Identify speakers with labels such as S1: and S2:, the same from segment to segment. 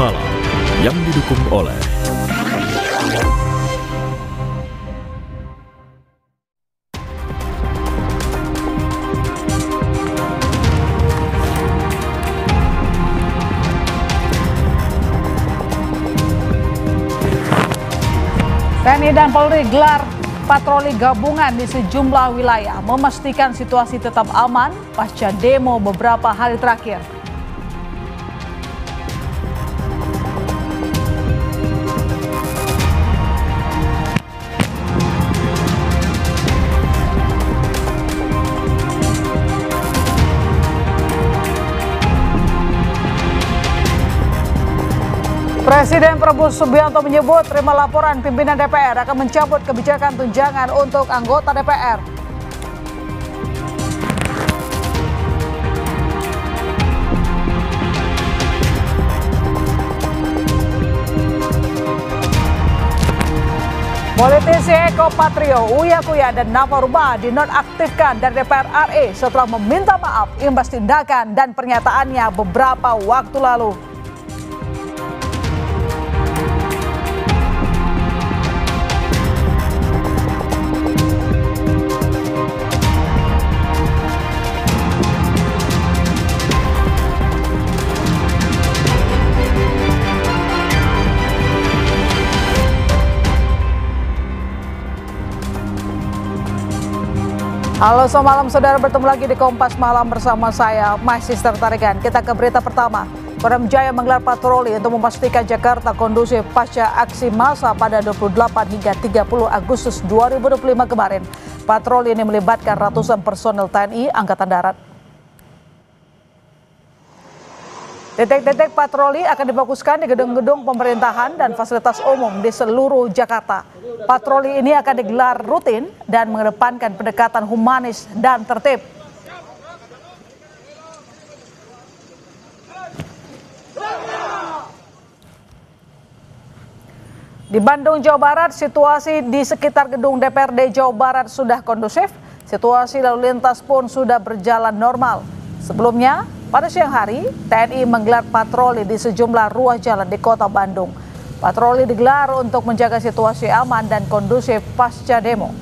S1: Malam yang didukung oleh
S2: TNI dan Polri gelar patroli gabungan di sejumlah wilayah memastikan situasi tetap aman pasca demo beberapa hari terakhir. Presiden Prabowo Subianto menyebut terima laporan pimpinan DPR akan mencabut kebijakan tunjangan untuk anggota DPR. Politisi Eko Patrio, Uya Kuya, dan Navarubah dinonaktifkan dari DPR RI setelah meminta maaf imbas tindakan dan pernyataannya beberapa waktu lalu. Halo, selamat malam saudara, bertemu lagi di Kompas Malam bersama saya, My Sister Tarigan. Kita ke berita pertama. Kodam Jaya menggelar patroli untuk memastikan Jakarta kondusif pasca aksi massa pada 28 hingga 30 Agustus 2025 kemarin. Patroli ini melibatkan ratusan personel TNI Angkatan Darat. Titik-titik patroli akan difokuskan di gedung-gedung pemerintahan dan fasilitas umum di seluruh Jakarta. Patroli ini akan digelar rutin dan mengedepankan pendekatan humanis dan tertib. Di Bandung, Jawa Barat, situasi di sekitar gedung DPRD Jawa Barat sudah kondusif. Situasi lalu lintas pun sudah berjalan normal. Sebelumnya, pada siang hari, TNI menggelar patroli di sejumlah ruas jalan di kota Bandung. Patroli digelar untuk menjaga situasi aman dan kondusif pasca demo.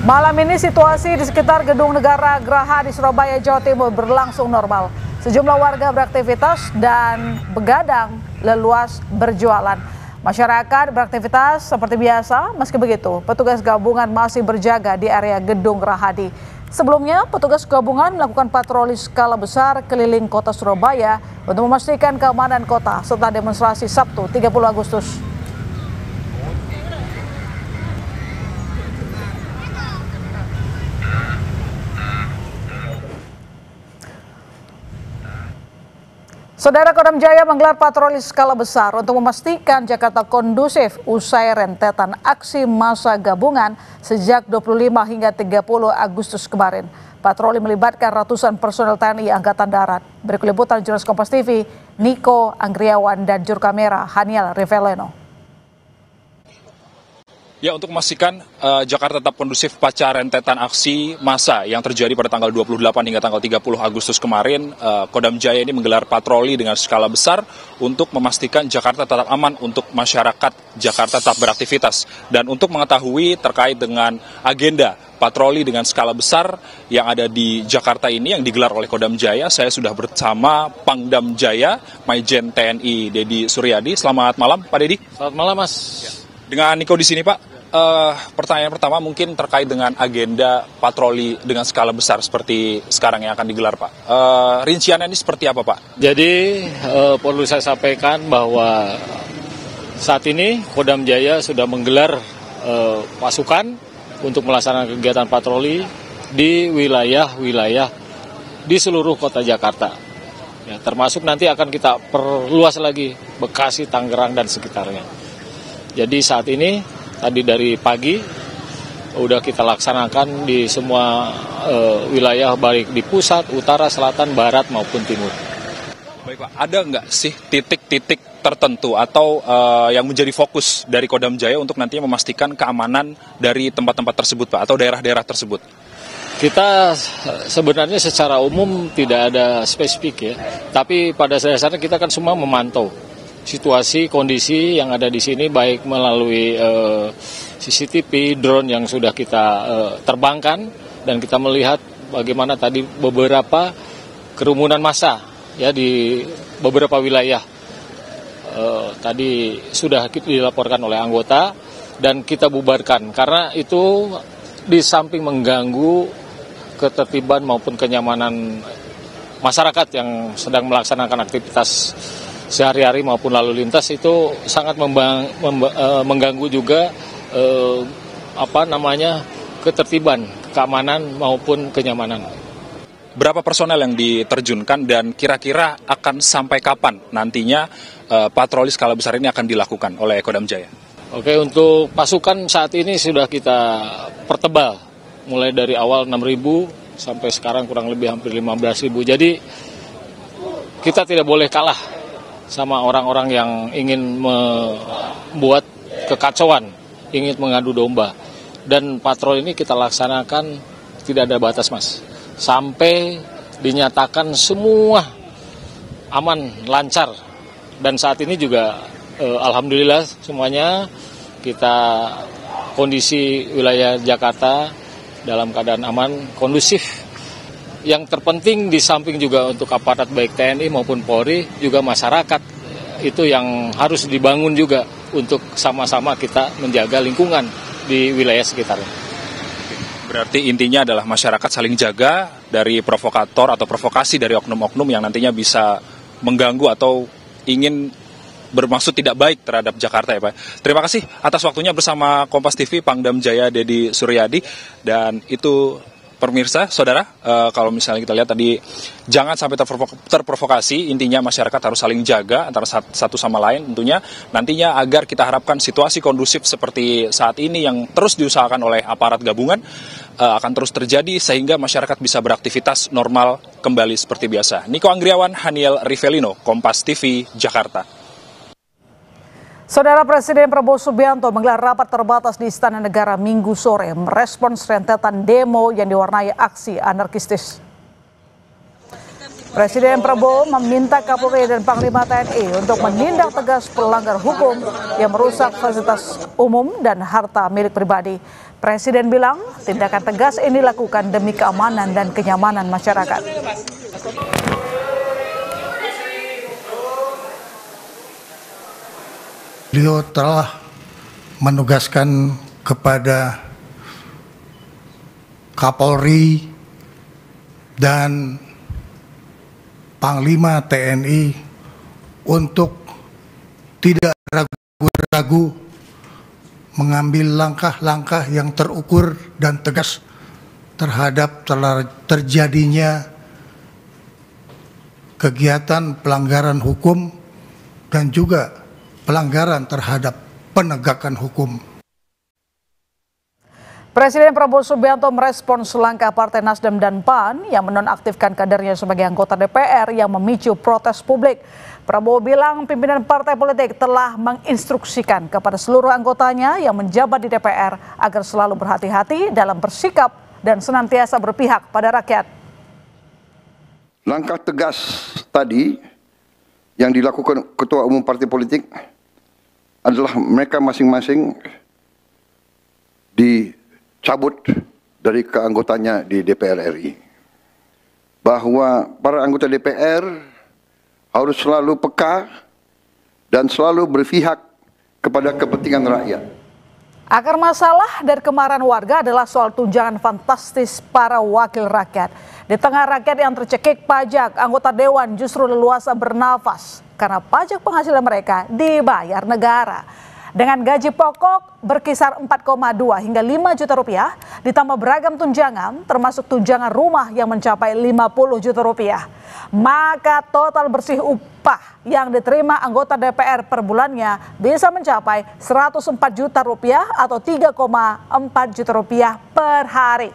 S2: Malam ini situasi di sekitar Gedung Negara Geraha di Surabaya, Jawa Timur berlangsung normal. Sejumlah warga beraktivitas dan begadang leluas berjualan. Masyarakat beraktivitas seperti biasa, meski begitu petugas gabungan masih berjaga di area Gedung Gerahadi. Sebelumnya, petugas gabungan melakukan patroli skala besar keliling kota Surabaya untuk memastikan keamanan kota setelah demonstrasi Sabtu 30 Agustus. Saudara, Kodam Jaya menggelar patroli skala besar untuk memastikan Jakarta kondusif usai rentetan aksi massa gabungan sejak 25 hingga 30 Agustus kemarin. Patroli melibatkan ratusan personel TNI Angkatan Darat. Berikut liputan jurnalis Kompas TV, Niko Anggriawan, dan juru kamera Haniel Riveleno.
S3: Ya, untuk memastikan Jakarta tetap kondusif pasca rentetan aksi massa yang terjadi pada tanggal 28 hingga tanggal 30 Agustus kemarin, Kodam Jaya ini menggelar patroli dengan skala besar untuk memastikan Jakarta tetap aman untuk masyarakat Jakarta tetap beraktivitas. Dan untuk mengetahui terkait dengan agenda patroli dengan skala besar yang ada di Jakarta ini yang digelar oleh Kodam Jaya, saya sudah bersama Pangdam Jaya, Maijen TNI Dedi Suryadi. Selamat malam, Pak Dedi.
S4: Selamat malam, Mas.
S3: Ya. Dengan Niko di sini, Pak. Pertanyaan pertama mungkin terkait dengan agenda patroli dengan skala besar seperti sekarang yang akan digelar, Pak. Rinciannya ini seperti apa, Pak?
S4: Jadi perlu saya sampaikan bahwa saat ini Kodam Jaya sudah menggelar pasukan untuk melaksanakan kegiatan patroli di wilayah-wilayah di seluruh kota Jakarta. Ya, termasuk nanti akan kita perluas lagi Bekasi, Tangerang, dan sekitarnya. Jadi saat ini tadi dari pagi udah kita laksanakan di semua wilayah, baik di pusat, utara, selatan, barat maupun timur.
S3: Baik Pak, ada nggak sih titik-titik tertentu atau yang menjadi fokus dari Kodam Jaya untuk nantinya memastikan keamanan dari tempat-tempat tersebut Pak, atau daerah-daerah tersebut?
S4: Kita sebenarnya secara umum tidak ada spesifik ya, tapi pada dasarnya kita kan semua memantau situasi, kondisi yang ada di sini, baik melalui CCTV, drone yang sudah kita terbangkan, dan kita melihat bagaimana tadi beberapa kerumunan massa ya di beberapa wilayah tadi sudah dilaporkan oleh anggota dan kita bubarkan karena itu di samping mengganggu ketertiban maupun kenyamanan masyarakat yang sedang melaksanakan aktivitas sehari-hari maupun lalu lintas, itu sangat mengganggu juga ketertiban, keamanan maupun kenyamanan.
S3: Berapa personel yang diterjunkan dan kira-kira akan sampai kapan nantinya patroli skala besar ini akan dilakukan oleh Kodam Jaya?
S4: Oke, untuk pasukan saat ini sudah kita pertebal, mulai dari awal 6.000 sampai sekarang kurang lebih hampir 15.000. Jadi kita tidak boleh kalah sama orang-orang yang ingin membuat kekacauan, ingin mengadu domba. Dan patroli ini kita laksanakan tidak ada batas, Mas. Sampai dinyatakan semua aman, lancar. Dan saat ini juga alhamdulillah semuanya kita kondisi wilayah Jakarta dalam keadaan aman, kondusif. Yang terpenting di samping juga untuk aparat baik TNI maupun Polri, juga masyarakat itu yang harus dibangun juga untuk sama-sama kita menjaga lingkungan di wilayah sekitarnya.
S3: Berarti intinya adalah masyarakat saling jaga dari provokator atau provokasi dari oknum-oknum yang nantinya bisa mengganggu atau ingin bermaksud tidak baik terhadap Jakarta ya Pak. Terima kasih atas waktunya bersama Kompas TV, Pangdam Jaya Dedi Suryadi. Dan itu pemirsa, saudara, kalau misalnya kita lihat tadi, jangan sampai terprovokasi, intinya masyarakat harus saling jaga antara satu sama lain tentunya, nantinya agar kita harapkan situasi kondusif seperti saat ini yang terus diusahakan oleh aparat gabungan, akan terus terjadi sehingga masyarakat bisa beraktivitas normal kembali seperti biasa. Niko Anggriawan, Haniel Rivelino, Kompas TV, Jakarta.
S2: Saudara, Presiden Prabowo Subianto menggelar rapat terbatas di Istana Negara Minggu sore merespons rentetan demo yang diwarnai aksi anarkistis. Presiden Prabowo meminta Kapolri dan Panglima TNI untuk menindak tegas pelanggar hukum yang merusak fasilitas umum dan harta milik pribadi. Presiden bilang tindakan tegas ini dilakukan demi keamanan dan kenyamanan masyarakat.
S5: Beliau telah menugaskan kepada Kapolri dan Panglima TNI untuk tidak ragu-ragu mengambil langkah-langkah yang terukur dan tegas terhadap terjadinya kegiatan pelanggaran hukum dan juga pelanggaran terhadap penegakan hukum.
S2: Presiden Prabowo Subianto merespons langkah Partai Nasdem dan PAN yang menonaktifkan kadernya sebagai anggota DPR yang memicu protes publik. Prabowo bilang pimpinan partai politik telah menginstruksikan kepada seluruh anggotanya yang menjabat di DPR agar selalu berhati-hati dalam bersikap dan senantiasa berpihak pada rakyat.
S6: Langkah tegas tadi yang dilakukan ketua umum partai politik adalah mereka masing-masing dicabut dari keanggotanya di DPR RI. Bahwa para anggota DPR harus selalu peka dan selalu berpihak kepada kepentingan rakyat.
S2: Akar masalah dari kemarahan warga adalah soal tunjangan fantastis para wakil rakyat. Di tengah rakyat yang tercekik pajak, anggota dewan justru leluasa bernafas karena pajak penghasilan mereka dibayar negara. Dengan gaji pokok berkisar 4,2 hingga 5 juta rupiah, ditambah beragam tunjangan termasuk tunjangan rumah yang mencapai 50 juta rupiah. Maka total bersih upah yang diterima anggota DPR per bulannya bisa mencapai 104 juta rupiah atau 3,4 juta rupiah per hari.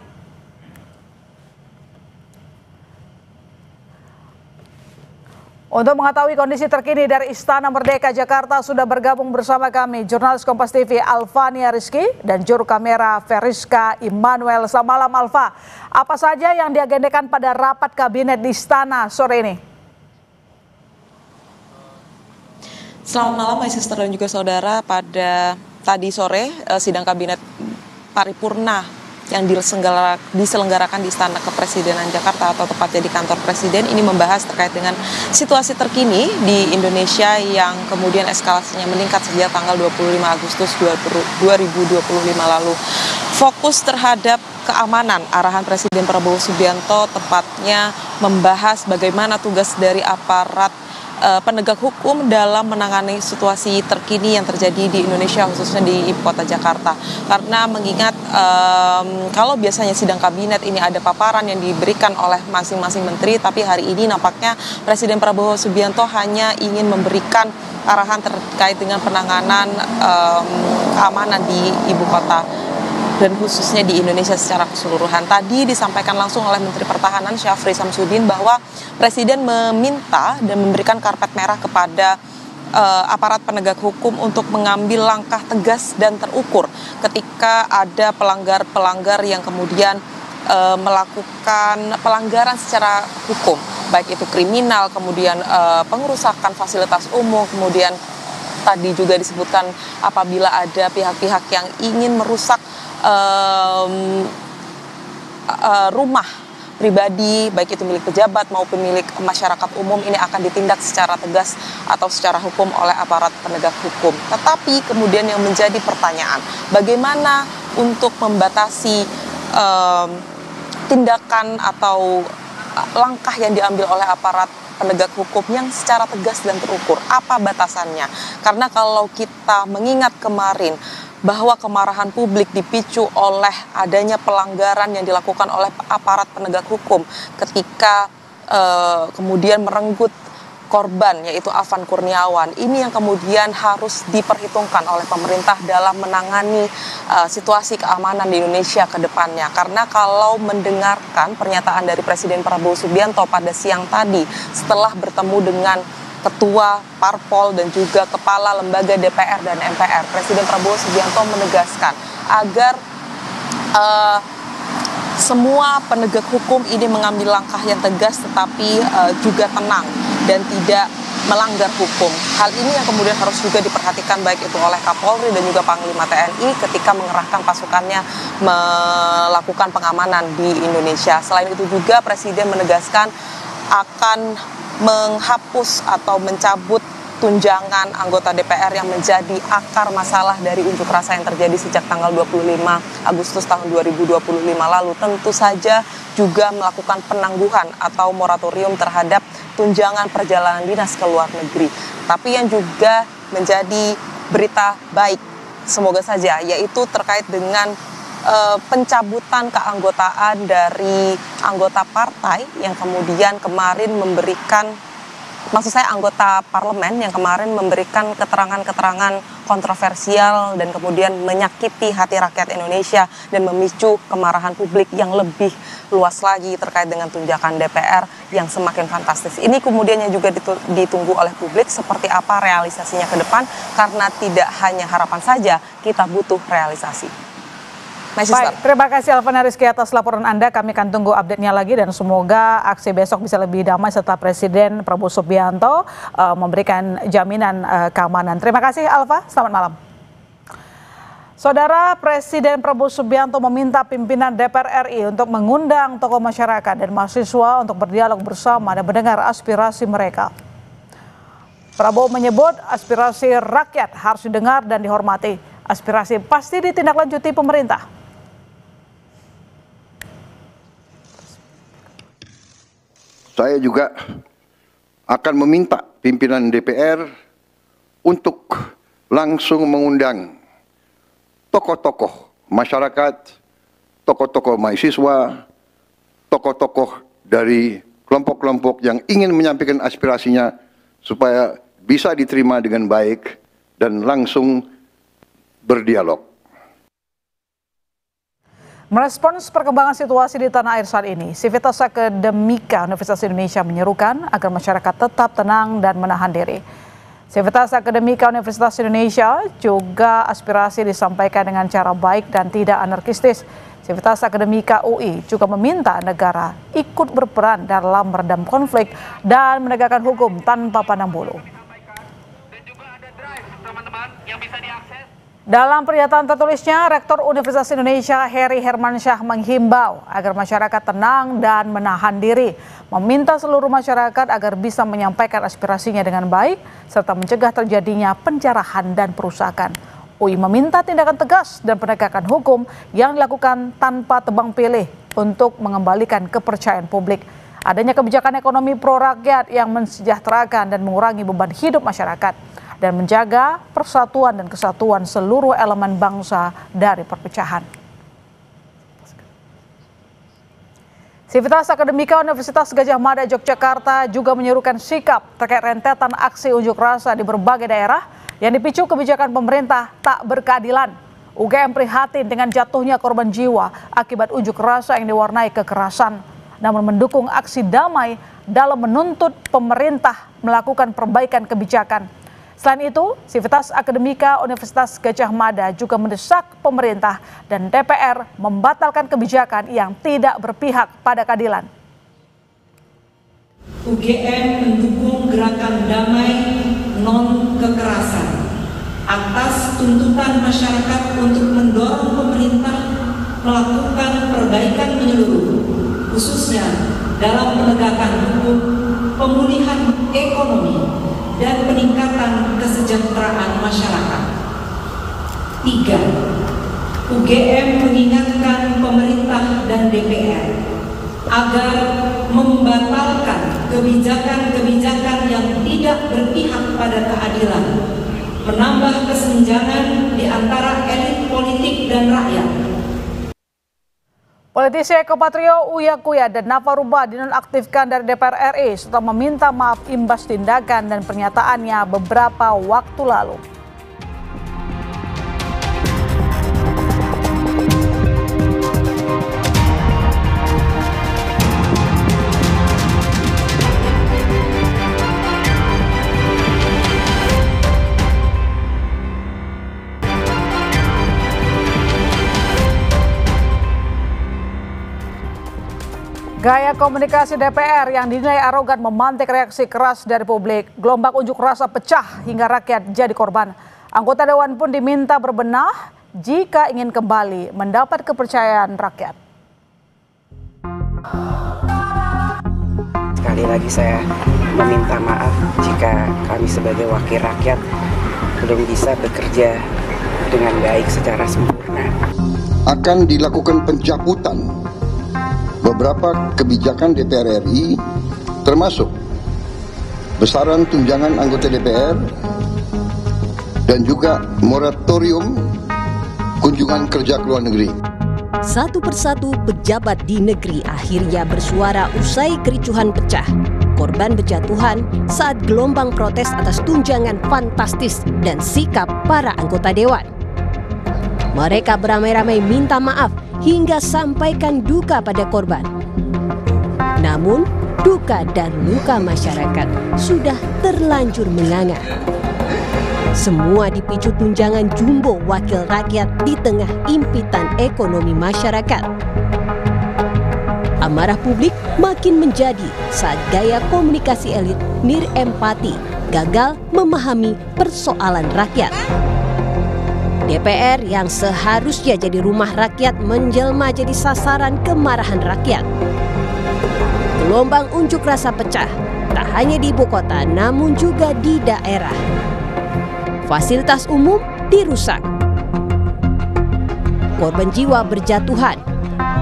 S2: Untuk mengetahui kondisi terkini dari Istana Merdeka Jakarta sudah bergabung bersama kami jurnalis Kompas TV Alfania Rizky dan juru kamera Veriska Immanuel. Selamat malam Alfa. Apa saja yang diagendakan pada rapat kabinet di Istana sore ini?
S7: Selamat malam, my sister dan juga saudara. Pada tadi sore sidang kabinet paripurna yang diselenggarakan di Istana Kepresidenan Jakarta atau tepatnya di kantor Presiden ini membahas terkait dengan situasi terkini di Indonesia yang kemudian eskalasinya meningkat sejak tanggal 25 Agustus 2025 lalu. Fokus terhadap keamanan, arahan Presiden Prabowo Subianto tepatnya membahas bagaimana tugas dari aparat penegak hukum dalam menangani situasi terkini yang terjadi di Indonesia, khususnya di ibu kota Jakarta. Karena mengingat kalau biasanya sidang kabinet ini ada paparan yang diberikan oleh masing-masing menteri, tapi hari ini nampaknya Presiden Prabowo Subianto hanya ingin memberikan arahan terkait dengan penanganan keamanan di ibu kota dan khususnya di Indonesia secara keseluruhan. Tadi disampaikan langsung oleh Menteri Pertahanan Syafri Samsudin bahwa Presiden meminta dan memberikan karpet merah kepada aparat penegak hukum untuk mengambil langkah tegas dan terukur ketika ada pelanggar-pelanggar yang kemudian melakukan pelanggaran secara hukum, baik itu kriminal, kemudian pengerusakan fasilitas umum, kemudian tadi juga disebutkan apabila ada pihak-pihak yang ingin merusak rumah pribadi, baik itu milik pejabat maupun milik masyarakat umum, ini akan ditindak secara tegas atau secara hukum oleh aparat penegak hukum. Tetapi kemudian yang menjadi pertanyaan, bagaimana untuk membatasi tindakan atau langkah yang diambil oleh aparat penegak hukum yang secara tegas dan terukur? Apa batasannya? Karena kalau kita mengingat kemarin bahwa kemarahan publik dipicu oleh adanya pelanggaran yang dilakukan oleh aparat penegak hukum ketika kemudian merenggut korban yaitu Afan Kurniawan. Ini yang kemudian harus diperhitungkan oleh pemerintah dalam menangani situasi keamanan di Indonesia ke depannya. Karena kalau mendengarkan pernyataan dari Presiden Prabowo Subianto pada siang tadi setelah bertemu dengan Ketua Parpol dan juga Kepala Lembaga DPR dan MPR, Presiden Prabowo Subianto menegaskan agar semua penegak hukum ini mengambil langkah yang tegas tetapi juga tenang dan tidak melanggar hukum. Hal ini yang kemudian harus juga diperhatikan baik itu oleh Kapolri dan juga Panglima TNI ketika mengerahkan pasukannya melakukan pengamanan di Indonesia. Selain itu juga Presiden menegaskan akan menghapus atau mencabut tunjangan anggota DPR yang menjadi akar masalah dari unjuk rasa yang terjadi sejak tanggal 25 Agustus tahun 2025 lalu. Tentu saja juga melakukan penangguhan atau moratorium terhadap tunjangan perjalanan dinas ke luar negeri. Tapi yang juga menjadi berita baik, semoga saja, yaitu terkait dengan pencabutan keanggotaan dari anggota partai yang kemudian kemarin memberikan, maksud saya anggota parlemen yang kemarin memberikan keterangan-keterangan kontroversial dan kemudian menyakiti hati rakyat Indonesia dan memicu kemarahan publik yang lebih luas lagi terkait dengan tunjangan DPR yang semakin fantastis. Ini kemudiannya juga ditunggu oleh publik seperti apa realisasinya ke depan, karena tidak hanya harapan saja, kita butuh realisasi.
S2: Baik, terima kasih Alfania Rizky atas laporan Anda. Kami akan tunggu update-nya lagi dan semoga aksi besok bisa lebih damai setelah Presiden Prabowo Subianto memberikan jaminan keamanan. Terima kasih Alfa, selamat malam. Saudara, Presiden Prabowo Subianto meminta pimpinan DPR RI untuk mengundang tokoh masyarakat dan mahasiswa untuk berdialog bersama dan mendengar aspirasi mereka. Prabowo menyebut aspirasi rakyat harus didengar dan dihormati. Aspirasi pasti ditindaklanjuti pemerintah.
S6: Saya juga akan meminta pimpinan DPR untuk langsung mengundang tokoh-tokoh masyarakat, tokoh-tokoh mahasiswa, tokoh-tokoh dari kelompok-kelompok yang ingin menyampaikan aspirasinya supaya bisa diterima dengan baik dan langsung berdialog.
S2: Merespons perkembangan situasi di tanah air saat ini, Sivitas Akademika Universitas Indonesia menyerukan agar masyarakat tetap tenang dan menahan diri. Sivitas Akademika Universitas Indonesia juga aspirasi disampaikan dengan cara baik dan tidak anarkistis. Sivitas Akademika UI juga meminta negara ikut berperan dalam meredam konflik dan menegakkan hukum tanpa pandang bulu. Dalam pernyataan tertulisnya, Rektor Universitas Indonesia Heri Hermansyah menghimbau agar masyarakat tenang dan menahan diri, meminta seluruh masyarakat agar bisa menyampaikan aspirasinya dengan baik, serta mencegah terjadinya penjarahan dan perusakan. UI meminta tindakan tegas dan penegakan hukum yang dilakukan tanpa tebang pilih untuk mengembalikan kepercayaan publik. Adanya kebijakan ekonomi pro rakyat yang mensejahterakan dan mengurangi beban hidup masyarakat, dan menjaga persatuan dan kesatuan seluruh elemen bangsa dari perpecahan. Sivitas Akademika Universitas Gadjah Mada Yogyakarta juga menyerukan sikap terkait rentetan aksi unjuk rasa di berbagai daerah yang dipicu kebijakan pemerintah tak berkeadilan. UGM prihatin dengan jatuhnya korban jiwa akibat unjuk rasa yang diwarnai kekerasan, namun mendukung aksi damai dalam menuntut pemerintah melakukan perbaikan kebijakan. Selain itu, Sivitas Akademika Universitas Gadjah Mada juga mendesak pemerintah dan DPR membatalkan kebijakan yang tidak berpihak pada keadilan.
S8: UGM mendukung gerakan damai non kekerasan atas tuntutan masyarakat untuk mendorong pemerintah melakukan perbaikan menyeluruh, khususnya dalam penegakan hukum, pemulihan ekonomi, dan peningkatan kesejahteraan masyarakat. 3. UGM mengingatkan pemerintah dan DPR agar membatalkan kebijakan-kebijakan yang tidak berpihak pada keadilan, menambah kesenjangan di antara elit politik dan rakyat.
S2: Politisi Eko Patrio, Uya Kuya, dan Nafa Ruba dinonaktifkan dari DPR RI setelah meminta maaf imbas tindakan dan pernyataannya beberapa waktu lalu. Gaya komunikasi DPR yang dinilai arogan memantik reaksi keras dari publik. Gelombang unjuk rasa pecah hingga rakyat jadi korban. Anggota Dewan pun diminta berbenah jika ingin kembali mendapat kepercayaan rakyat.
S9: Sekali lagi saya meminta maaf jika kami sebagai wakil rakyat belum bisa bekerja dengan baik secara sempurna.
S6: Akan dilakukan pencabutan beberapa kebijakan DPR RI, termasuk besaran tunjangan anggota DPR dan juga moratorium kunjungan kerja ke luar negeri.
S10: Satu persatu pejabat di negeri akhirnya bersuara usai kericuhan pecah. Korban berjatuhan saat gelombang protes atas tunjangan fantastis dan sikap para anggota dewan. Mereka beramai-ramai minta maaf hingga sampaikan duka pada korban. Namun, duka dan luka masyarakat sudah terlanjur menganga. Semua dipicu tunjangan jumbo wakil rakyat di tengah impitan ekonomi masyarakat. Amarah publik makin menjadi saat gaya komunikasi elit nirempati gagal memahami persoalan rakyat. DPR yang seharusnya jadi rumah rakyat menjelma jadi sasaran kemarahan rakyat. Gelombang unjuk rasa pecah tak hanya di ibu kota namun juga di daerah. Fasilitas umum dirusak. Korban jiwa berjatuhan.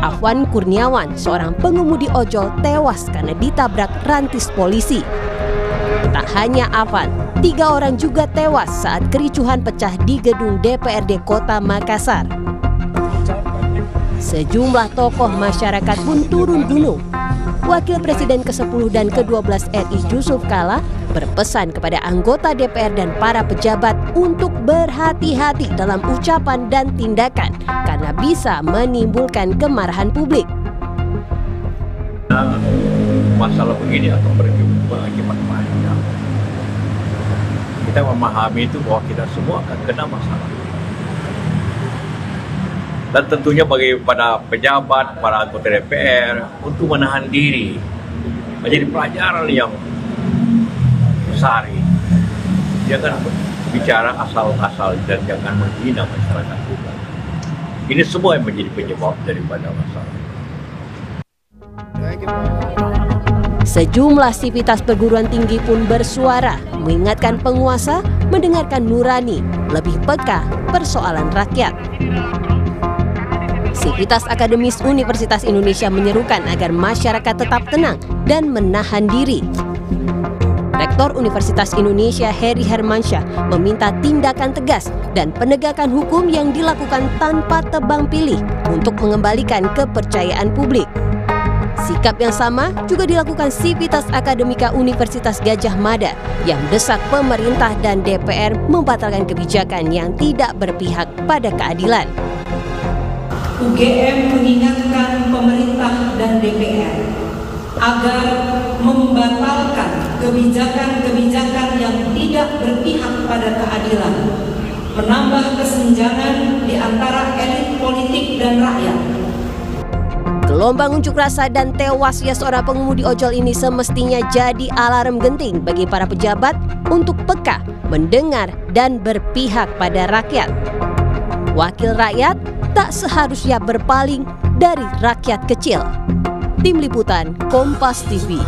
S10: Afwan Kurniawan, seorang pengemudi ojol, tewas karena ditabrak rantis polisi. Tak hanya Afwan, 3 orang juga tewas saat kericuhan pecah di gedung DPRD Kota Makassar. Sejumlah tokoh masyarakat pun turun gunung. Wakil Presiden ke-10 dan ke-12 RI Yusuf Kala berpesan kepada anggota DPR dan para pejabat untuk berhati-hati dalam ucapan dan tindakan karena bisa menimbulkan kemarahan publik.
S11: Masalah begini akan berjumpa akibat panjang. Kita memahami itu bahwa kita semua akan kena masalah. Dan tentunya bagi para pejabat, para anggota DPR untuk menahan diri menjadi pelajaran yang besar. Jangan bicara asal-asal dan jangan menghina masyarakat juga. Ini semua yang menjadi penyebab daripada masalah.
S10: Sejumlah sivitas perguruan tinggi pun bersuara mengingatkan penguasa mendengarkan nurani, lebih peka persoalan rakyat. Sivitas Akademis Universitas Indonesia menyerukan agar masyarakat tetap tenang dan menahan diri. Rektor Universitas Indonesia Heri Hermansyah meminta tindakan tegas dan penegakan hukum yang dilakukan tanpa tebang pilih untuk mengembalikan kepercayaan publik. Sikap yang sama juga dilakukan Sivitas Akademika Universitas Gadjah Mada yang desak pemerintah dan DPR membatalkan kebijakan yang tidak berpihak pada keadilan.
S8: UGM mengingatkan pemerintah dan DPR agar membatalkan kebijakan-kebijakan yang tidak berpihak pada keadilan, menambah kesenjangan di antara elit politik dan rakyat.
S10: Gelombang unjuk rasa dan tewasnya seorang pengemudi ojol ini semestinya jadi alarm genting bagi para pejabat untuk peka, mendengar, dan berpihak pada rakyat. Wakil rakyat tak seharusnya berpaling dari rakyat kecil. Tim Liputan Kompas TV.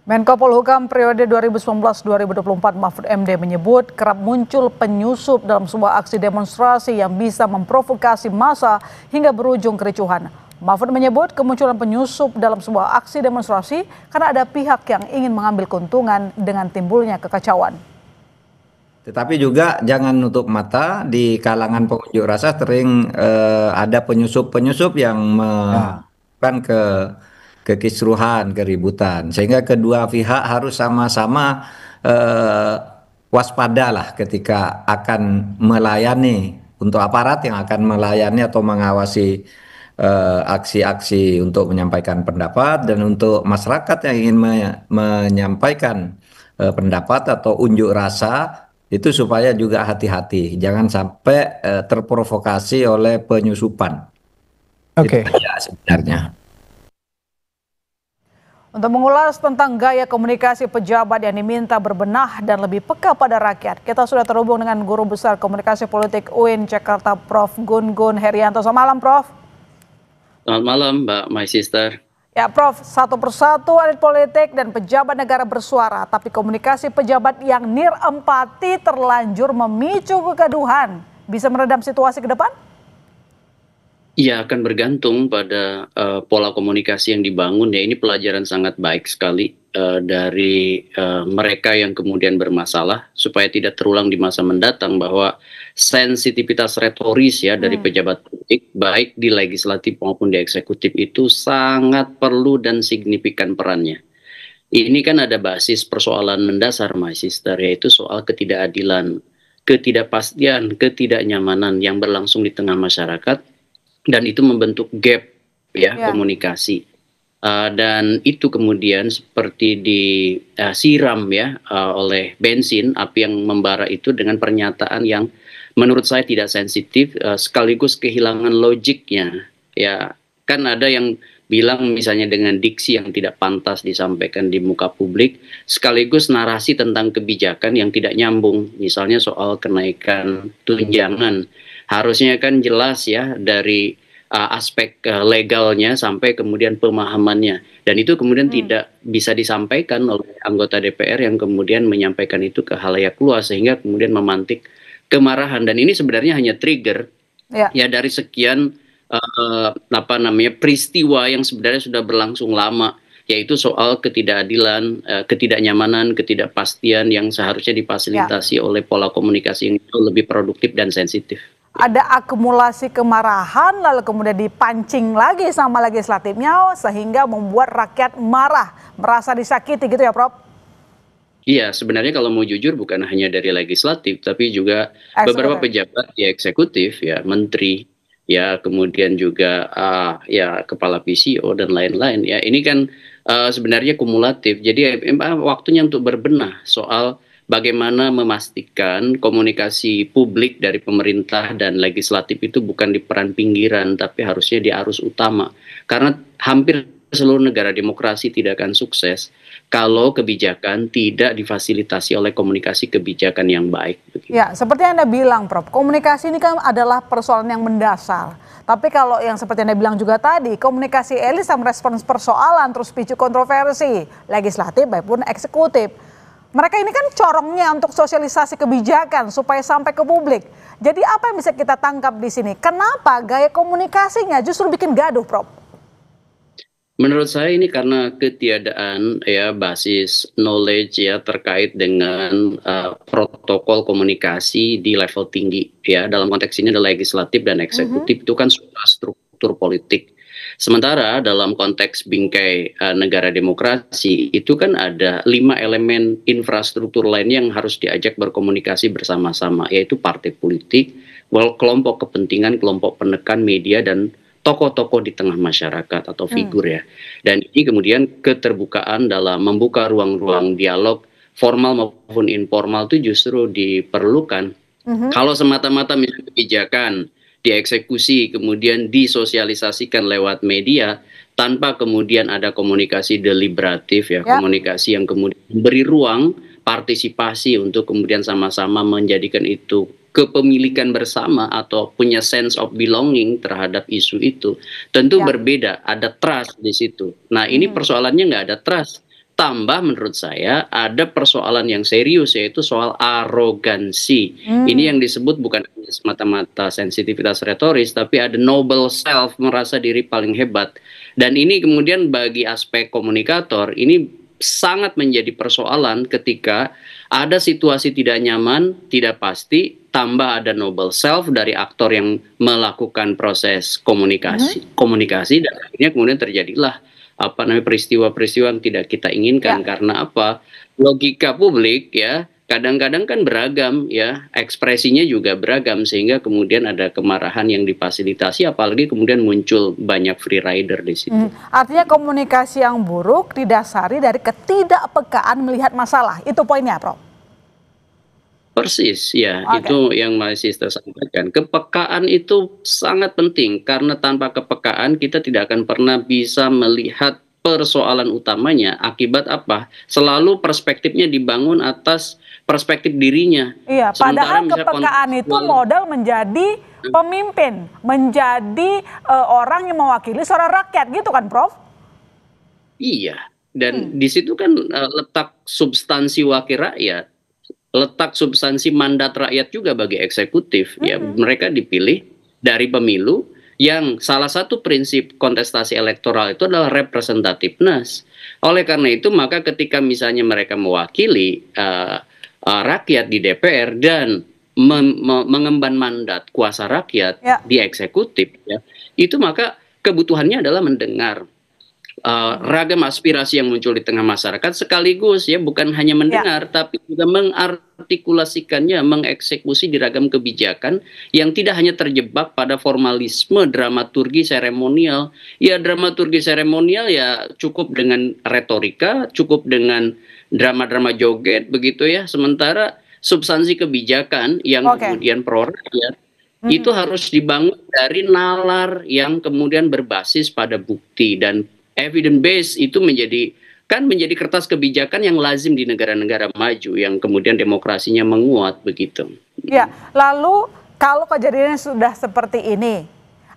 S2: Menko Polhukam periode 2019-2024 Mahfud MD menyebut kerap muncul penyusup dalam sebuah aksi demonstrasi yang bisa memprovokasi massa hingga berujung kericuhan. Mahfud menyebut kemunculan penyusup dalam sebuah aksi demonstrasi karena ada pihak yang ingin mengambil keuntungan dengan timbulnya kekacauan.
S12: Tetapi juga jangan nutup mata, di kalangan pengunjuk rasa sering ada penyusup-penyusup yang melakukan kekisruhan, keributan. Sehingga kedua pihak harus sama-sama waspadalah ketika akan melayani, untuk aparat yang akan melayani atau mengawasi aksi-aksi untuk menyampaikan pendapat, dan untuk masyarakat yang ingin menyampaikan pendapat atau unjuk rasa, itu supaya juga hati-hati, jangan sampai terprovokasi oleh penyusupan.
S2: Oke.
S12: Itu aja sebenarnya.
S2: Untuk mengulas tentang gaya komunikasi pejabat yang diminta berbenah dan lebih peka pada rakyat, kita sudah terhubung dengan Guru Besar Komunikasi Politik UIN Jakarta, Prof. Gun Gun Herianto. Selamat malam, Prof.
S13: Selamat malam, Mbak My Sister.
S2: Ya, Prof, satu persatu elit politik dan pejabat negara bersuara, tapi komunikasi pejabat yang nirempati terlanjur memicu kegaduhan. Bisa meredam situasi ke depan?
S13: Iya, akan bergantung pada pola komunikasi yang dibangun. Ya, ini pelajaran sangat baik sekali dari mereka yang kemudian bermasalah, supaya tidak terulang di masa mendatang, bahwa sensitivitas retoris ya dari pejabat politik baik di legislatif maupun di eksekutif itu sangat perlu dan signifikan perannya. Ini kan ada basis persoalan mendasar, My Sister, yaitu soal ketidakadilan, ketidakpastian, ketidaknyamanan yang berlangsung di tengah masyarakat, dan itu membentuk gap ya komunikasi. Dan itu kemudian seperti disiram ya oleh bensin, api yang membara itu dengan pernyataan yang menurut saya tidak sensitif, sekaligus kehilangan logiknya. Ya, kan ada yang bilang misalnya dengan diksi yang tidak pantas disampaikan di muka publik, sekaligus narasi tentang kebijakan yang tidak nyambung. Misalnya soal kenaikan tunjangan, harusnya kan jelas ya dari aspek legalnya sampai kemudian pemahamannya, dan itu kemudian tidak bisa disampaikan oleh anggota DPR yang kemudian menyampaikan itu ke khalayak luas, sehingga kemudian memantik kemarahan. Dan ini sebenarnya hanya trigger ya dari sekian peristiwa yang sebenarnya sudah berlangsung lama, yaitu soal ketidakadilan, ketidaknyamanan, ketidakpastian yang seharusnya difasilitasi oleh pola komunikasi yang lebih produktif dan sensitif.
S2: ada akumulasi kemarahan lalu kemudian dipancing lagi sama legislatifnya sehingga membuat rakyat marah, merasa disakiti gitu ya Prof?
S13: Iya, sebenarnya kalau mau jujur bukan hanya dari legislatif, tapi juga beberapa pejabat di eksekutif, ya menteri, ya kemudian juga ya kepala PCO dan lain-lain. Ya ini kan sebenarnya kumulatif. Jadi waktunya untuk berbenah soal bagaimana memastikan komunikasi publik dari pemerintah dan legislatif itu bukan di peran pinggiran, tapi harusnya di arus utama. Karena hampir seluruh negara demokrasi tidak akan sukses kalau kebijakan tidak difasilitasi oleh komunikasi kebijakan yang baik.
S2: Ya, seperti yang Anda bilang, Prof, komunikasi ini kan adalah persoalan yang mendasar. Tapi kalau yang seperti Anda bilang juga tadi, komunikasi elit sama respons persoalan terus picu kontroversi, legislatif maupun eksekutif. Mereka ini kan corongnya untuk sosialisasi kebijakan supaya sampai ke publik. Jadi apa yang bisa kita tangkap di sini? Kenapa gaya komunikasinya justru bikin gaduh, Prof?
S13: Menurut saya ini karena ketiadaan ya basis knowledge ya terkait dengan protokol komunikasi di level tinggi ya. Dalam konteks ini adalah legislatif dan eksekutif itu kan sudah struktur politik. Sementara dalam konteks bingkai negara demokrasi itu kan ada 5 elemen infrastruktur lain yang harus diajak berkomunikasi bersama-sama, yaitu partai politik, kelompok kepentingan, kelompok penekan, media, dan tokoh-tokoh di tengah masyarakat atau figur ya. Dan ini kemudian keterbukaan dalam membuka ruang-ruang dialog formal maupun informal itu justru diperlukan. Kalau semata-mata misalnya kebijakan dieksekusi kemudian disosialisasikan lewat media tanpa kemudian ada komunikasi deliberatif ya, komunikasi yang kemudian memberi ruang partisipasi untuk kemudian sama-sama menjadikan itu kepemilikan bersama atau punya sense of belonging terhadap isu itu, tentu berbeda, ada trust di situ. Nah ini persoalannya nggak ada trust, tambah menurut saya ada persoalan yang serius yaitu soal arogansi. Ini yang disebut bukan semata-mata sensitivitas retoris, tapi ada noble self, merasa diri paling hebat. Dan ini kemudian bagi aspek komunikator ini sangat menjadi persoalan ketika ada situasi tidak nyaman, tidak pasti, tambah ada noble self dari aktor yang melakukan proses komunikasi dan akhirnya kemudian terjadilah peristiwa-peristiwa yang tidak kita inginkan. Karena apa? Logika publik ya kadang-kadang kan beragam ya, ekspresinya juga beragam sehingga kemudian ada kemarahan yang difasilitasi, apalagi kemudian muncul banyak free rider di situ.
S2: Artinya komunikasi yang buruk didasari dari ketidakpekaan melihat masalah. Itu poinnya, Prof.
S13: Persis ya, itu yang masih saya sampaikan. Kepekaan itu sangat penting karena tanpa kepekaan kita tidak akan pernah bisa melihat persoalan utamanya. Akibat apa? Selalu perspektifnya dibangun atas perspektif dirinya.
S2: Iya, padahal kepekaan itu modal menjadi pemimpin, menjadi orang yang mewakili suara rakyat, gitu kan, Prof?
S13: Iya, dan di situ kan letak substansi wakil rakyat. Letak substansi mandat rakyat juga bagi eksekutif ya, mereka dipilih dari pemilu yang salah satu prinsip kontestasi elektoral itu adalah representativeness. Oleh karena itu maka ketika misalnya mereka mewakili rakyat di DPR dan mengemban mandat kuasa rakyat di eksekutif ya, itu maka kebutuhannya adalah mendengar ragam aspirasi yang muncul di tengah masyarakat sekaligus ya, bukan hanya mendengar tapi juga mengartikulasikannya, mengeksekusi di ragam kebijakan yang tidak hanya terjebak pada formalisme dramaturgi seremonial. Ya dramaturgi seremonial ya cukup dengan retorika, cukup dengan drama-drama joget begitu ya, sementara substansi kebijakan yang kemudian pro rakyat itu harus dibangun dari nalar yang kemudian berbasis pada bukti, dan evidence base itu menjadi kertas kebijakan yang lazim di negara-negara maju yang kemudian demokrasinya menguat begitu.
S2: Ya, lalu kalau kejadiannya sudah seperti ini,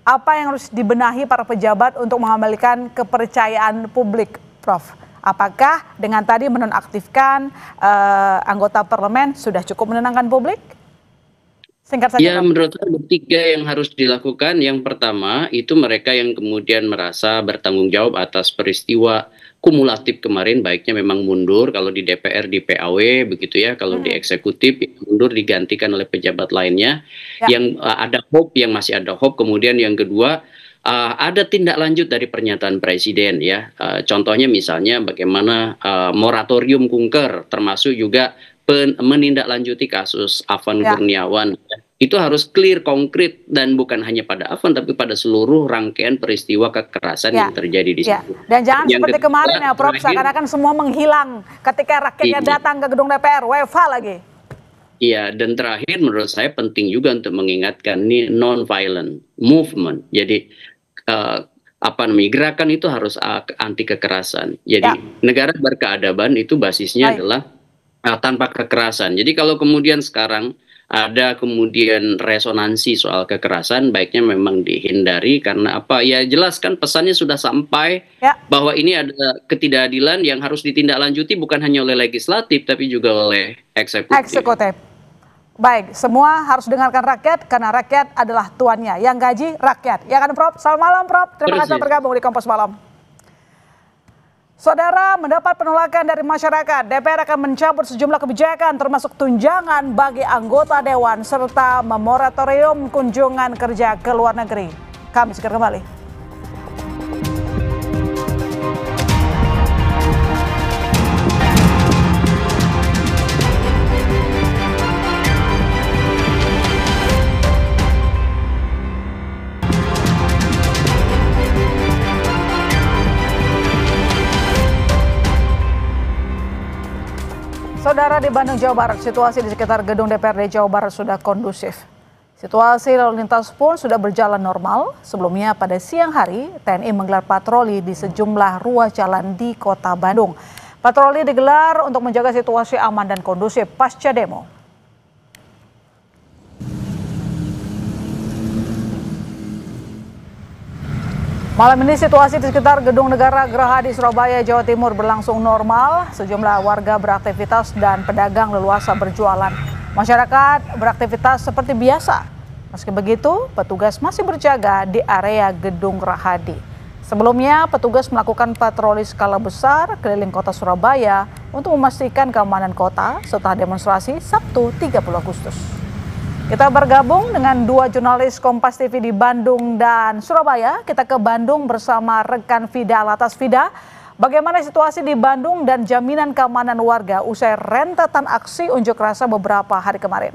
S2: apa yang harus dibenahi para pejabat untuk mengembalikan kepercayaan publik, Prof? Apakah dengan tadi menonaktifkan anggota parlemen sudah cukup menenangkan publik? Singkat saja.
S13: Ya, menurut saya ada 3 yang harus dilakukan. Yang pertama, itu mereka yang kemudian merasa bertanggung jawab atas peristiwa kumulatif kemarin, baiknya memang mundur kalau di DPR, di PAW, begitu ya. Kalau di eksekutif, mundur digantikan oleh pejabat lainnya. Yang ada hope, yang masih ada hope. Kemudian yang kedua, ada tindak lanjut dari pernyataan Presiden ya. Contohnya misalnya bagaimana moratorium kunker, termasuk juga menindaklanjuti kasus Afan Kurniawan. Itu harus clear, konkret, dan bukan hanya pada Afan, tapi pada seluruh rangkaian peristiwa kekerasan yang terjadi di situ.
S2: Dan jangan seperti kemarin ya, Prof, seakan-akan semua menghilang ketika rakyatnya datang ke gedung DPR, WFH lagi.
S13: Iya, dan terakhir menurut saya penting juga untuk mengingatkan ini non-violent movement. Jadi gerakan itu harus anti kekerasan. Jadi negara berkeadaban itu basisnya adalah tanpa kekerasan. Jadi kalau kemudian sekarang ada kemudian resonansi soal kekerasan, baiknya memang dihindari karena apa? Ya jelas kan pesannya sudah sampai bahwa ini ada ketidakadilan yang harus ditindaklanjuti bukan hanya oleh legislatif tapi juga oleh eksekutif.
S2: Baik, semua harus dengarkan rakyat karena rakyat adalah tuannya. Yang gaji rakyat. Ya kan, Prof? Selamat malam, Prof. Terima kasih bergabung di Kompas Malam. Saudara, mendapat penolakan dari masyarakat, DPR akan mencabut sejumlah kebijakan termasuk tunjangan bagi anggota dewan serta memoratorium kunjungan kerja ke luar negeri. Kami segera kembali. Saudara, di Bandung, Jawa Barat, situasi di sekitar gedung DPRD Jawa Barat sudah kondusif. Situasi lalu lintas pun sudah berjalan normal. Sebelumnya pada siang hari, TNI menggelar patroli di sejumlah ruas jalan di Kota Bandung. Patroli digelar untuk menjaga situasi aman dan kondusif pasca demo. Malam ini situasi di sekitar Gedung Negara Geraha di Surabaya, Jawa Timur berlangsung normal. Sejumlah warga beraktivitas dan pedagang leluasa berjualan. Masyarakat beraktivitas seperti biasa. Meski begitu, petugas masih berjaga di area Gedung Gerahadi. Sebelumnya, petugas melakukan patroli skala besar keliling kota Surabaya untuk memastikan keamanan kota setelah demonstrasi Sabtu 30 Agustus. Kita bergabung dengan 2 jurnalis Kompas TV di Bandung dan Surabaya. Kita ke Bandung bersama rekan Fida Alatas. Fida, bagaimana situasi di Bandung dan jaminan keamanan warga usai rentetan aksi unjuk rasa beberapa hari kemarin?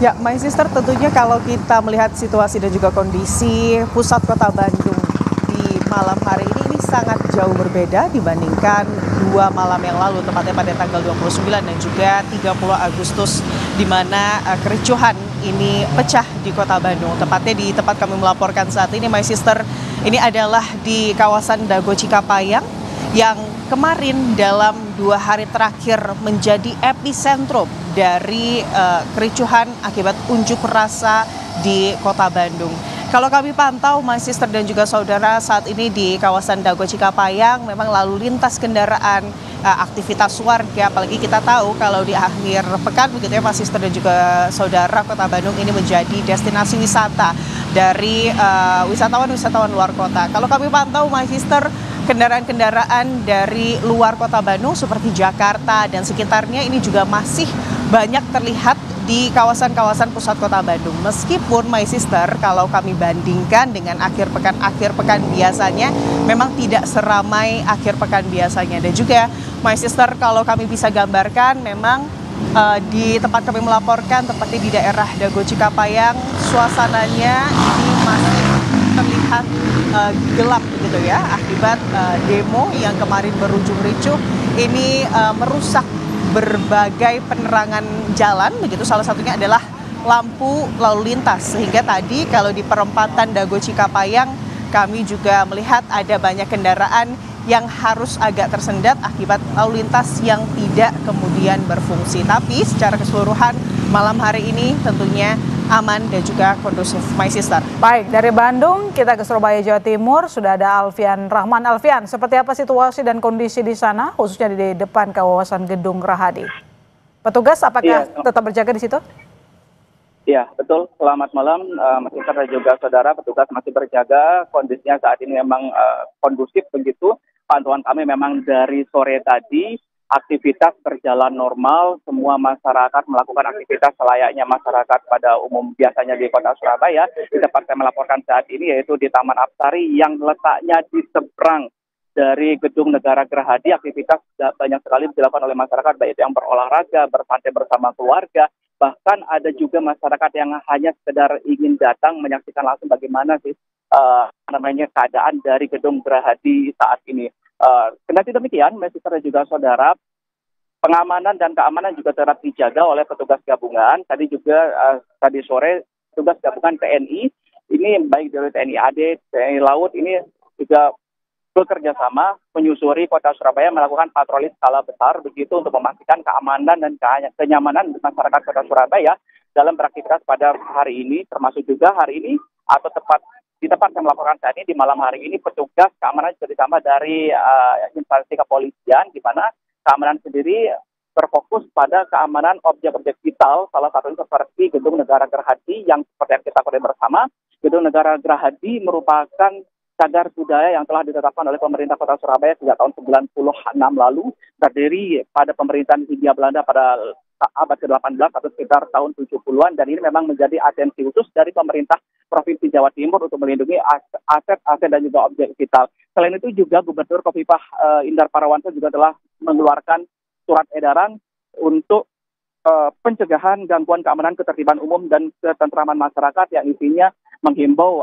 S14: Ya, My Sister, tentunya kalau kita melihat situasi dan juga kondisi pusat kota Bandung di malam hari ini sangat jauh berbeda dibandingkan 2 malam yang lalu, tepatnya pada tanggal 29 dan juga 30 Agustus, di mana kericuhan ini pecah di kota Bandung. Tepatnya di tempat kami melaporkan saat ini, My Sister, ini adalah di kawasan Dago Cikapayang yang kemarin dalam 2 hari terakhir menjadi epicentrum dari kericuhan akibat unjuk rasa di kota Bandung. Kalau kami pantau, My Sister dan juga saudara, saat ini di kawasan Dago Cikapayang memang lalu lintas kendaraan, aktivitas warga, apalagi kita tahu kalau di akhir pekan begitu ya My Sister dan juga saudara, kota Bandung ini menjadi destinasi wisata dari wisatawan-wisatawan luar kota. Kalau kami pantau, My Sister, kendaraan-kendaraan dari luar kota Bandung seperti Jakarta dan sekitarnya ini juga masih banyak terlihat di kawasan-kawasan pusat kota Bandung. Meskipun My Sister, kalau kami bandingkan dengan akhir pekan biasanya memang tidak seramai akhir pekan biasanya. Dan juga My Sister, kalau kami bisa gambarkan memang di tempat kami melaporkan, tepatnya di daerah Dago Cikapayang, suasananya ini masih terlihat gelap begitu ya, akibat demo yang kemarin berujung ricuh ini merusak berbagai penerangan jalan begitu, salah satunya adalah lampu lalu lintas, sehingga tadi kalau di perempatan Dago Cikapayang kami juga melihat ada banyak kendaraan yang harus agak tersendat akibat lalu lintas yang tidak kemudian berfungsi. Tapi secara keseluruhan malam hari ini tentunya aman dan juga kondusif, My Sister.
S2: Baik, dari Bandung kita ke Surabaya, Jawa Timur. Sudah ada Alfian Rahman. Alfian, seperti apa situasi dan kondisi di sana, khususnya di depan kawasan Gedung Gerahadi? Petugas apakah tetap berjaga di situ?
S15: Ya, betul. Selamat malam, Mas Isan dan juga saudara. Petugas masih berjaga. Kondisinya saat ini memang kondusif begitu. Pantauan kami memang dari sore tadi aktivitas berjalan normal. Semua masyarakat melakukan aktivitas selayaknya masyarakat pada umum biasanya di Kota Surabaya. Di tempat saya melaporkan saat ini yaitu di Taman Apsari yang letaknya di seberang dari Gedung Negara Gerahadi. Aktivitas banyak sekali dilakukan oleh masyarakat, baik yang berolahraga, bersantai bersama keluarga. Bahkan ada juga masyarakat yang hanya sekedar ingin datang menyaksikan langsung bagaimana sih keadaan dari Gedung Gerahadi saat ini. Kendati demikian, Mas Isan dan juga saudara, pengamanan dan keamanan juga tetap dijaga oleh petugas gabungan. Tadi juga tadi sore petugas gabungan TNI ini baik dari TNI AD, TNI Laut ini juga bekerja sama menyusuri Kota Surabaya melakukan patroli skala besar begitu untuk memastikan keamanan dan kenyamanan masyarakat Kota Surabaya dalam beraktivitas pada hari ini, termasuk juga hari ini atau di tempat yang melaporkan saat ini di malam hari ini petugas keamanan juga ditambah dari instansi kepolisian, di mana keamanan sendiri berfokus pada keamanan objek-objek vital, salah satunya seperti Gedung Negara Gerahadi yang seperti yang kita ketahui bersama. Gedung Negara Gerahadi merupakan cagar budaya yang telah ditetapkan oleh pemerintah Kota Surabaya sejak tahun 96 lalu, terdiri pada pemerintahan Hindia Belanda pada abad ke-18 atau sekitar tahun 70-an, dan ini memang menjadi atensi khusus dari pemerintah Provinsi Jawa Timur untuk melindungi aset-aset dan juga objek vital. Selain itu juga Gubernur Khofifah Indar Parawansa juga telah mengeluarkan surat edaran untuk pencegahan gangguan keamanan ketertiban umum dan ketentraman masyarakat yang isinya menghimbau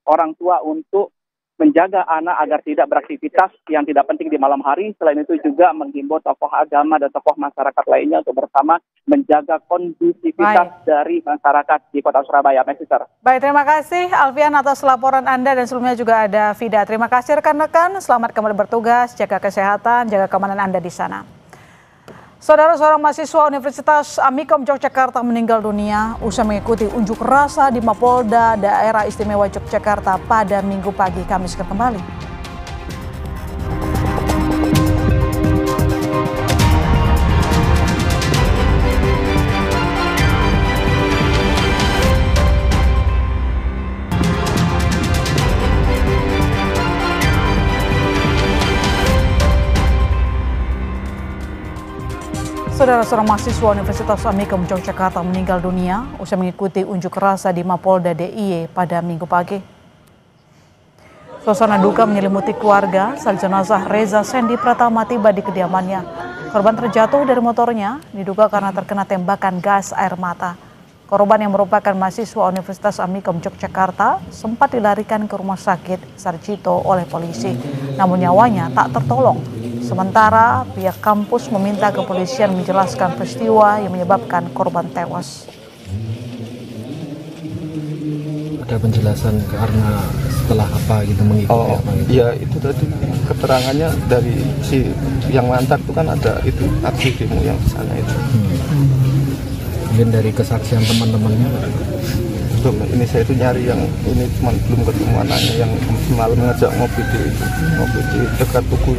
S15: orang tua untuk menjaga anak agar tidak beraktivitas yang tidak penting di malam hari. Selain itu juga menghimbau tokoh agama dan tokoh masyarakat lainnya untuk bersama menjaga kondusivitas dari masyarakat di Kota Surabaya.
S2: Baik, terima kasih Alfian atas laporan Anda, dan sebelumnya juga ada Vida. Terima kasih rekan-rekan, selamat kembali bertugas, jaga kesehatan, jaga keamanan Anda di sana. Saudara, seorang mahasiswa Universitas Amikom Yogyakarta meninggal dunia usai mengikuti unjuk rasa di Mapolda Daerah Istimewa Yogyakarta pada Minggu pagi. Kami segera kembali. Saudara, seorang mahasiswa Universitas Amikom Yogyakarta meninggal dunia usai mengikuti unjuk rasa di Mapolda DIY pada Minggu pagi. Suasana duka menyelimuti keluarga saat jenazah Reza Sendi Pratama tiba di kediamannya. Korban terjatuh dari motornya diduga karena terkena tembakan gas air mata. Korban yang merupakan mahasiswa Universitas Amikom Yogyakarta sempat dilarikan ke rumah sakit Sarjito oleh polisi, namun nyawanya tak tertolong. Sementara pihak kampus meminta kepolisian menjelaskan peristiwa yang menyebabkan korban tewas.
S16: Ada penjelasan karena setelah apa gitu mengikuti apa gitu? Ya itu tadi keterangannya dari si yang ngantar itu kan ada itu aksi demo yang di sana itu. Mungkin dari kesaksian teman-temannya. Belum, ini saya itu nyari yang ini cuma belum ketemu anaknya yang semalam ngajak ngopi di dekat tugu.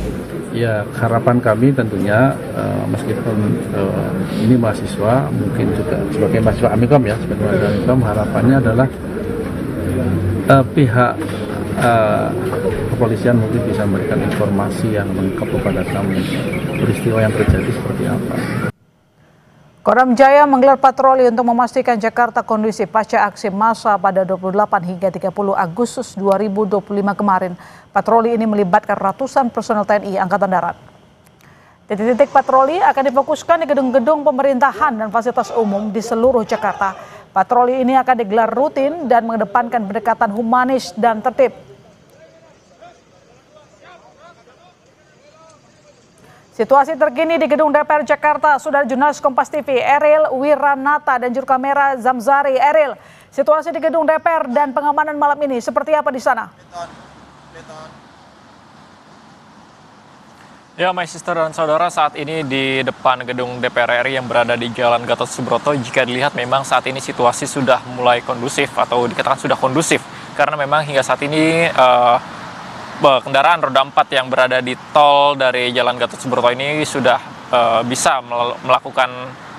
S16: Ya, harapan kami tentunya meskipun ini mahasiswa, mungkin juga sebagai mahasiswa Amikom ya, sebagai mahasiswa Amikom, harapannya adalah pihak kepolisian mungkin bisa memberikan informasi yang lengkap kepada kami peristiwa yang terjadi seperti apa.
S2: Kodam Jaya menggelar patroli untuk memastikan Jakarta kondusif pasca aksi massa pada 28 hingga 30 Agustus 2025 kemarin. Patroli ini melibatkan ratusan personel TNI Angkatan Darat. Titik-titik patroli akan difokuskan di gedung-gedung pemerintahan dan fasilitas umum di seluruh Jakarta. Patroli ini akan digelar rutin dan mengedepankan pendekatan humanis dan tertib. Situasi terkini di Gedung DPR Jakarta, saudara jurnalis Kompas TV Eril Wiranata dan juru kamera Zamzari. Eril, situasi di Gedung DPR dan pengamanan malam ini seperti apa di sana?
S3: Ya, my sister dan saudara, saat ini di depan Gedung DPR RI yang berada di Jalan Gatot Subroto, jika dilihat memang saat ini situasi sudah mulai kondusif atau dikatakan sudah kondusif, karena memang hingga saat ini kendaraan roda 4 yang berada di tol dari Jalan Gatot Subroto ini sudah
S17: bisa melakukan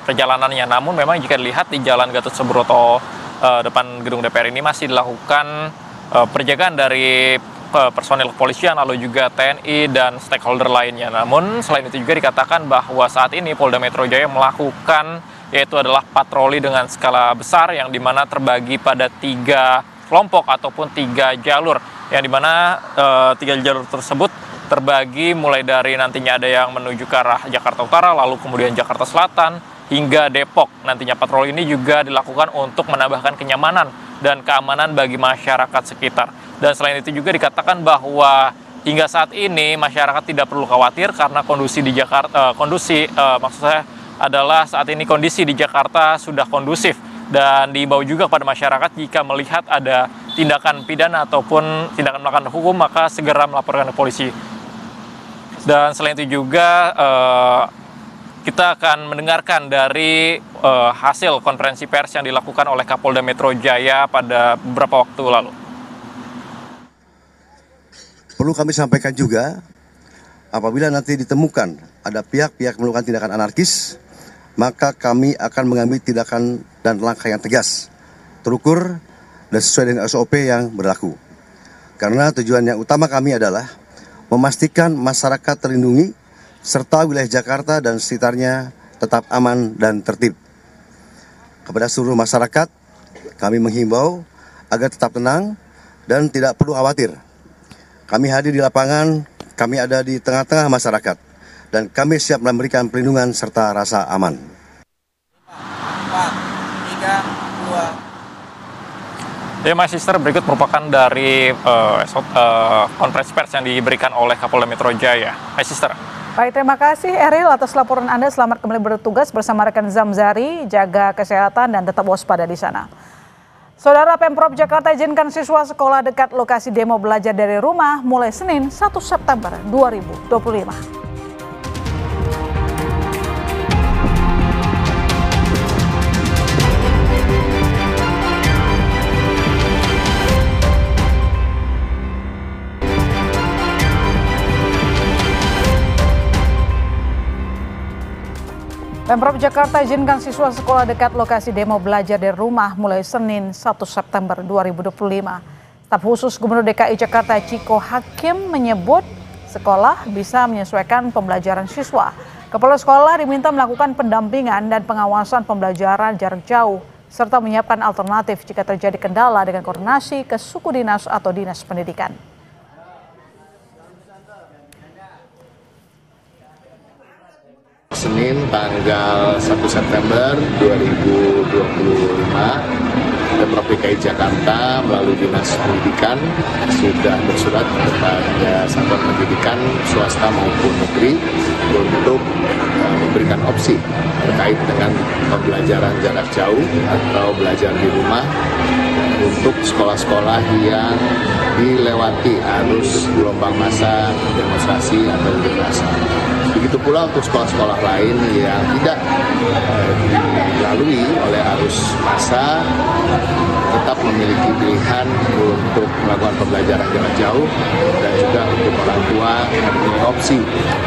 S17: perjalanannya. Namun memang jika dilihat di Jalan Gatot Subroto depan gedung DPR ini masih dilakukan penjagaan dari personil kepolisian, lalu juga TNI dan stakeholder lainnya. Namun selain itu juga dikatakan bahwa saat ini Polda Metro Jaya melakukan yaitu adalah patroli dengan skala besar yang dimana terbagi pada 3 kelompok ataupun 3 jalur, yang dimana 3 jalur tersebut terbagi mulai dari nantinya ada yang menuju ke arah Jakarta Utara, lalu kemudian Jakarta Selatan hingga Depok. Nantinya patroli ini juga dilakukan untuk menambahkan kenyamanan dan keamanan bagi masyarakat sekitar. Dan selain itu juga dikatakan bahwa hingga saat ini masyarakat tidak perlu khawatir karena kondisi di Jakarta, maksud saya adalah saat ini kondisi di Jakarta sudah kondusif, dan diimbau juga kepada masyarakat jika melihat ada tindakan pidana ataupun tindakan melakukan hukum maka segera melaporkan ke polisi. Dan selain itu juga kita akan mendengarkan dari hasil konferensi pers yang dilakukan oleh Kapolda Metro Jaya pada beberapa waktu lalu.
S18: Perlu kami sampaikan juga, apabila nanti ditemukan ada pihak-pihak melakukan tindakan anarkis, maka kami akan mengambil tindakan dan langkah yang tegas, terukur, dan sesuai dengan SOP yang berlaku. Karena tujuan yang utama kami adalah memastikan masyarakat terlindungi, serta wilayah Jakarta dan sekitarnya tetap aman dan tertib. Kepada seluruh masyarakat, kami menghimbau agar tetap tenang dan tidak perlu khawatir. Kami hadir di lapangan, kami ada di tengah-tengah masyarakat, dan kami siap memberikan perlindungan serta rasa aman.
S17: 4, 3, 2. My Sister, berikut merupakan dari konferensi pers yang diberikan oleh Kapolda Metro Jaya. My Sister.
S2: Baik, terima kasih Eril atas laporan Anda. Selamat kembali bertugas bersama rekan Zamzari. Jaga kesehatan dan tetap waspada di sana. Saudara, Pemprov Jakarta izinkan siswa sekolah dekat lokasi demo belajar dari rumah mulai Senin 1 September 2025. Pemprov Jakarta izinkan siswa sekolah dekat lokasi demo belajar dari rumah mulai Senin 1 September 2025. Staf khusus Gubernur DKI Jakarta Ciko Hakim menyebut sekolah bisa menyesuaikan pembelajaran siswa. Kepala sekolah diminta melakukan pendampingan dan pengawasan pembelajaran jarak jauh serta menyiapkan alternatif jika terjadi kendala dengan koordinasi ke suku dinas atau dinas pendidikan.
S19: Senin tanggal 1 September 2025, Pemprov DKI Jakarta melalui Dinas Pendidikan sudah bersurat kepada satuan pendidikan swasta maupun negeri untuk memberikan opsi terkait dengan pembelajaran jarak jauh atau belajar di rumah untuk sekolah-sekolah yang dilewati arus gelombang massa demonstrasi atau unjuk rasa. Begitu pula untuk sekolah-sekolah lain yang tidak dilalui oleh arus massa tetap memiliki pilihan untuk melakukan pembelajaran jarak jauh, dan juga untuk orang tua memiliki opsi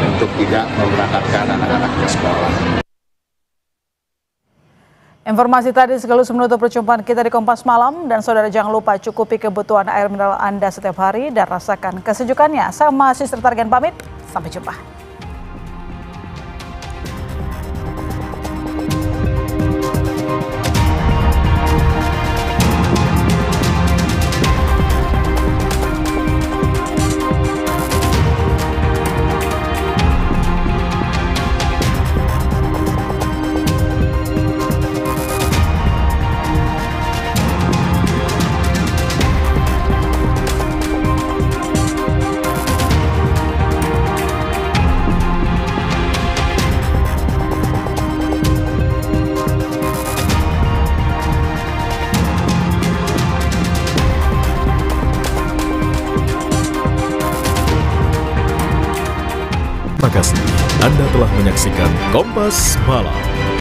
S19: untuk tidak memberangkatkan anak-anak ke sekolah.
S2: Informasi tadi sekaligus menutup perjumpaan kita di Kompas Malam, dan saudara jangan lupa cukupi kebutuhan air mineral Anda setiap hari dan rasakan kesejukannya. Saya Sister Targen pamit, sampai jumpa.
S1: Terima kasih Anda telah menyaksikan Kompas Malam.